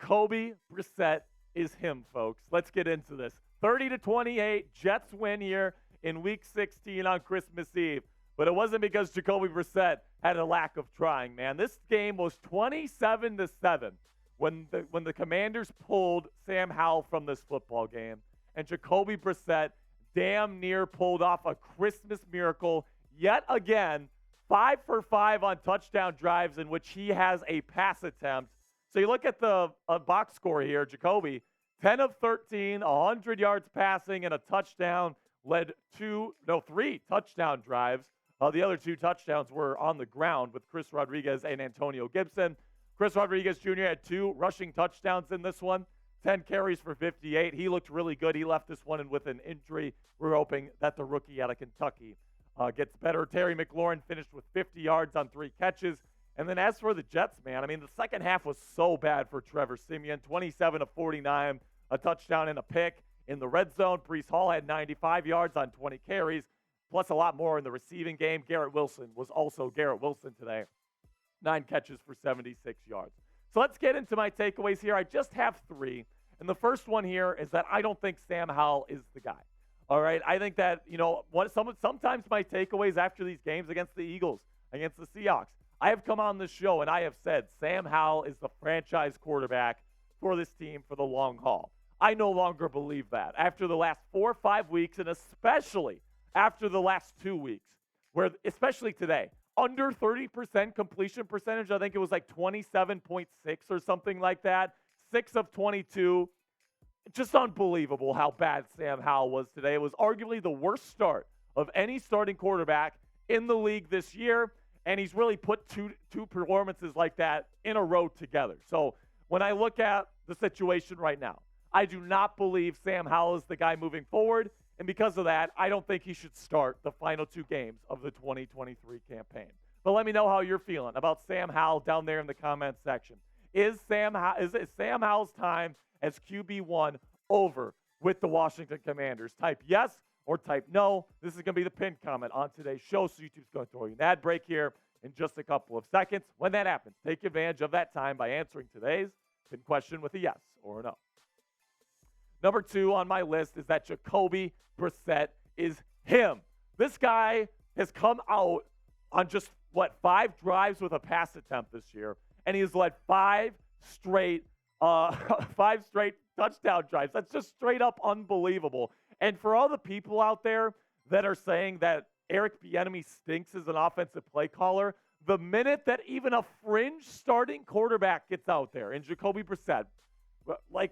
Jacoby Brissett is him, folks. Let's get into this. 30-28, Jets win here in Week 16 on Christmas Eve. But it wasn't because Jacoby Brissett had a lack of trying, man. This game was 27-7 when the Commanders pulled Sam Howell from this football game. And Jacoby Brissett damn near pulled off a Christmas miracle yet again, 5 for 5 on touchdown drives in which he has a pass attempt. So you look at the box score here, Jacoby, 10 of 13, 100 yards passing and a touchdown, led 3 touchdown drives. The other 2 touchdowns were on the ground with Chris Rodriguez and Antonio Gibson. Chris Rodriguez Jr. had 2 rushing touchdowns in this one, 10 carries for 58. He looked really good. He left this one in with an injury. We're hoping that the rookie out of Kentucky gets better. Terry McLaurin finished with 50 yards on 3 catches. And then as for the Jets, man, I mean, the second half was so bad for Trevor Siemian, 27 of 49, a touchdown and a pick. In the red zone, Breece Hall had 95 yards on 20 carries, plus a lot more in the receiving game. Garrett Wilson was also Garrett Wilson today, 9 catches for 76 yards. So let's get into my takeaways here. I just have 3. And the first one here is that I don't think Sam Howell is the guy. All right, I think that, sometimes my takeaways after these games against the Eagles, against the Seahawks, I have come on this show and I have said Sam Howell is the franchise quarterback for this team for the long haul. I no longer believe that. After the last 4 or 5 weeks, and especially after the last 2 weeks, where especially today, under 30% completion percentage, I think it was like 27.6 or something like that, 6 of 22. Just unbelievable how bad Sam Howell was today. It was arguably the worst start of any starting quarterback in the league this year, and he's really put two performances like that in a row together. So when I look at the situation right now, I do not believe Sam Howell is the guy moving forward, and because of that, I don't think he should start the final 2 games of the 2023 campaign. But let me know how you're feeling about Sam Howell down there in the comments section. Is Sam Howell's time as QB1 over with the Washington Commanders? Type yes or type no. This is going to be the pinned comment on today's show, so YouTube's going to throw you an ad break here in just a couple of seconds. When that happens, take advantage of that time by answering today's pinned question with a yes or a no. Number 2 on my list is that Jacoby Brissett is him. This guy has come out on just, 5 drives with a pass attempt this year, and he has led 5 straight touchdown drives. That's just straight up unbelievable. And for all the people out there that are saying that Eric Bieniemy stinks as an offensive play caller, the minute that even a fringe starting quarterback gets out there, and Jacoby Brissett, like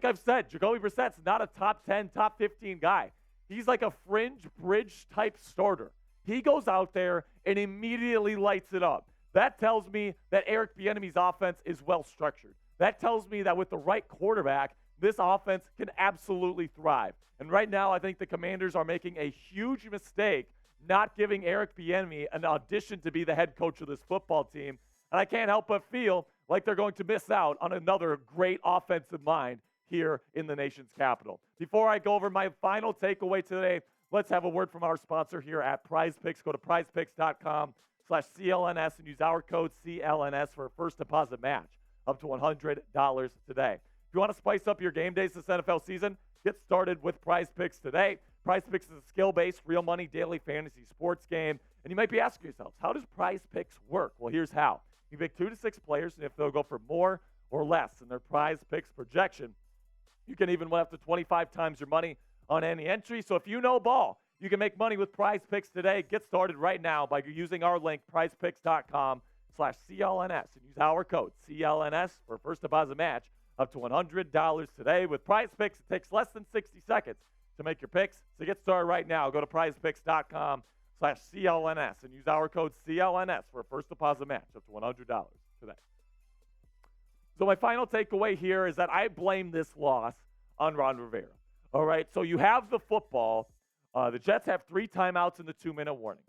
I've said, Jacoby Brissett's not a top 10, top 15 guy. He's like a fringe bridge type starter. He goes out there and immediately lights it up. That tells me that Eric Bieniemy's offense is well structured. That tells me that with the right quarterback, this offense can absolutely thrive. And right now, I think the Commanders are making a huge mistake not giving Eric Bieniemy an audition to be the head coach of this football team. And I can't help but feel like they're going to miss out on another great offensive mind here in the nation's capital. Before I go over my final takeaway today, let's have a word from our sponsor here at Prize Picks. Go to prizepicks.com/CLNS and use our code CLNS for a first deposit match up to $100 today. If you want to spice up your game days this NFL season, get started with Prize Picks today. Prize Picks is a skill-based, real money daily fantasy sports game. And you might be asking yourselves, how does Prize Picks work? Well, here's how. You pick 2 to 6 players, and if they'll go for more or less in their Prize Picks projection, you can even win up to 25 times your money on any entry. So if you know ball, you can make money with Prize Picks today. Get started right now by using our link, prizepicks.com/CLNS, and use our code CLNS for a first deposit match up to $100 today. With Prize Picks, it takes less than 60 seconds to make your picks. So get started right now. Go to prizepicks.com/CLNS and use our code CLNS for a first deposit match up to $100 today. So my final takeaway here is that I blame this loss on Ron Rivera. All right, so you have the football. The Jets have 3 timeouts in the 2-minute warning.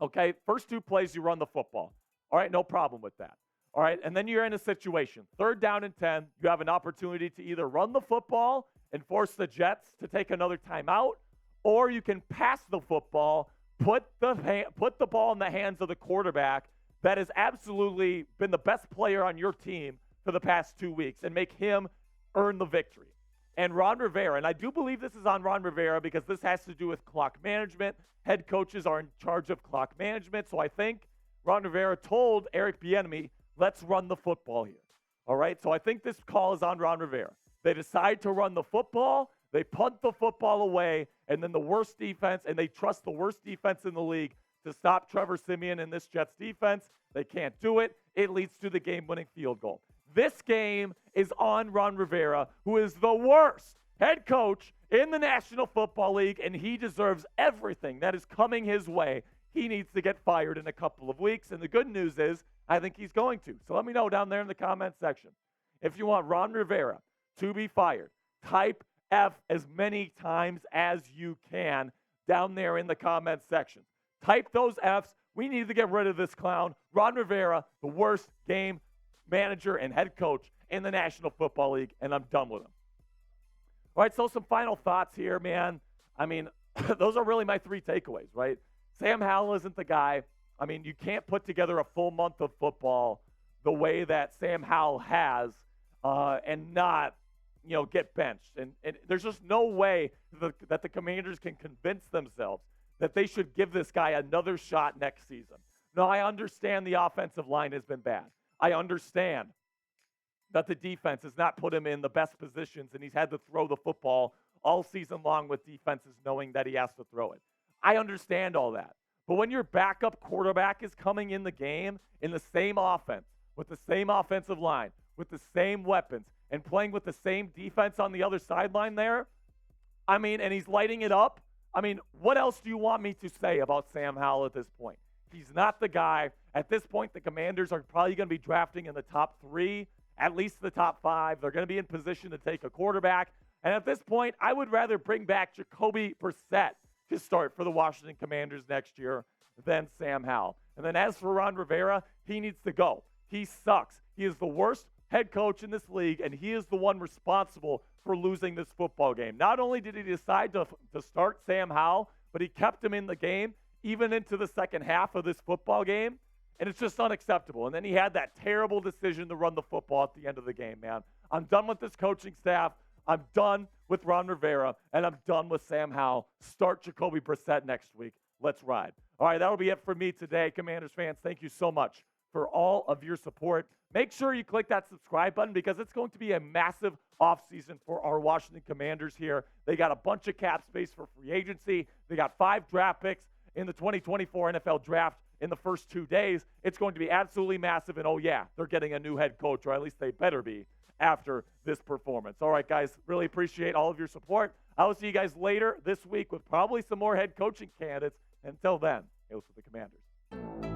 Okay, first 2 plays you run the football. All right, no problem with that. All right, and then you're in a situation, 3rd down and 10, you have an opportunity to either run the football and force the Jets to take another timeout, or you can pass the football, put the ball in the hands of the quarterback that has absolutely been the best player on your team for the past 2 weeks and make him earn the victory. And Ron Rivera, and I do believe this is on Ron Rivera because this has to do with clock management. Head coaches are in charge of clock management. So I think Ron Rivera told Eric Bieniemy, let's run the football here. All right? So I think this call is on Ron Rivera. They decide to run the football. They punt the football away, and then the worst defense, and they trust the worst defense in the league to stop Trevor Siemian and this Jets defense. They can't do it. It leads to the game-winning field goal. This game is on Ron Rivera, who is the worst head coach in the National Football League, and he deserves everything that is coming his way. He needs to get fired in a couple of weeks, and the good news is I think he's going to. So let me know down there in the comment section. If you want Ron Rivera to be fired, type F as many times as you can down there in the comment section. Type those Fs. We need to get rid of this clown. Ron Rivera, the worst game manager and head coach in the National Football League, and I'm done with him. All right, so some final thoughts here, man. I mean, those are really my 3 takeaways, right? Sam Howell isn't the guy. I mean, you can't put together a full month of football the way that Sam Howell has and not, get benched. And there's just no way that the Commanders can convince themselves that they should give this guy another shot next season. Now, I understand the offensive line has been bad. I understand that the defense has not put him in the best positions, and he's had to throw the football all season long with defenses knowing that he has to throw it. I understand all that. But when your backup quarterback is coming in the game in the same offense, with the same offensive line, with the same weapons, and playing with the same defense on the other sideline there, and he's lighting it up, what else do you want me to say about Sam Howell at this point? He's not the guy. At this point, the Commanders are probably going to be drafting in the top 3, at least the top 5. They're going to be in position to take a quarterback. And at this point, I would rather bring back Jacoby Brissett to start for the Washington Commanders next year than Sam Howell. And then as for Ron Rivera, he needs to go. He sucks. He is the worst head coach in this league, and he is the one responsible for losing this football game. Not only did he decide to start Sam Howell, but he kept him in the game even into the second half of this football game, and it's just unacceptable. And then he had that terrible decision to run the football at the end of the game, man. I'm done with this coaching staff. I'm done with Ron Rivera, and I'm done with Sam Howell. Start Jacoby Brissett next week. Let's ride. All right, that'll be it for me today. Commanders fans, thank you so much for all of your support. Make sure you click that subscribe button because it's going to be a massive offseason for our Washington Commanders here. They got a bunch of cap space for free agency. They got 5 draft picks in the 2024 NFL Draft in the first 2 days. It's going to be absolutely massive, and oh yeah, they're getting a new head coach, or at least they better be after this performance. All right, guys, really appreciate all of your support. I will see you guys later this week with probably some more head coaching candidates. Until then, it was for the Commanders.